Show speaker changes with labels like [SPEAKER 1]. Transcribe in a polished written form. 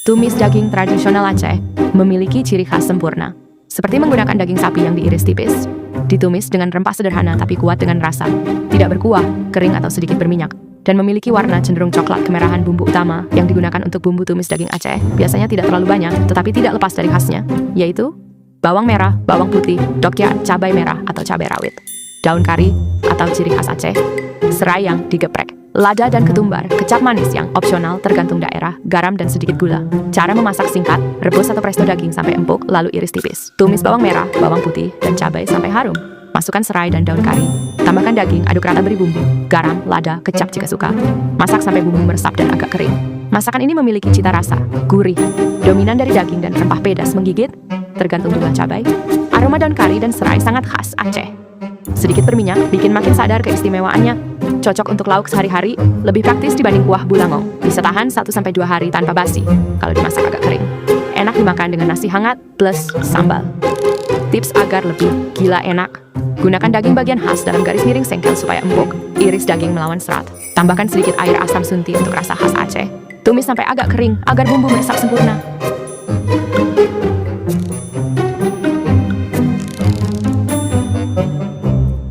[SPEAKER 1] Tumis daging tradisional Aceh memiliki ciri khas sempurna, seperti menggunakan daging sapi yang diiris tipis, ditumis dengan rempah sederhana tapi kuat dengan rasa, tidak berkuah, kering atau sedikit berminyak, dan memiliki warna cenderung coklat kemerahan. Bumbu utama yang digunakan untuk bumbu tumis daging Aceh biasanya tidak terlalu banyak, tetapi tidak lepas dari khasnya, yaitu bawang merah, bawang putih, dokya, cabai merah atau cabai rawit, daun kari atau ciri khas Aceh, serai yang digeprek, lada dan ketumbar, kecap manis yang opsional tergantung daerah, garam dan sedikit gula. Cara memasak singkat, rebus atau presto daging sampai empuk, lalu iris tipis. Tumis bawang merah, bawang putih, dan cabai sampai harum. Masukkan serai dan daun kari. Tambahkan daging, aduk rata, beri bumbu, garam, lada, kecap jika suka. Masak sampai bumbu meresap dan agak kering. Masakan ini memiliki cita rasa gurih, dominan dari daging dan rempah pedas menggigit, tergantung jumlah cabai. Aroma daun kari dan serai sangat khas Aceh. Sedikit berminyak, bikin makin sadar keistimewaannya. Cocok untuk lauk sehari-hari, lebih praktis dibanding kuah bulangong. Bisa tahan 1-2 hari tanpa basi, kalau dimasak agak kering. Enak dimakan dengan nasi hangat plus sambal. Tips agar lebih gila enak: gunakan daging bagian khas dalam garis miring sengkel supaya empuk. Iris daging melawan serat. Tambahkan sedikit air asam sunti untuk rasa khas Aceh. Tumis sampai agak kering agar bumbu meresap sempurna.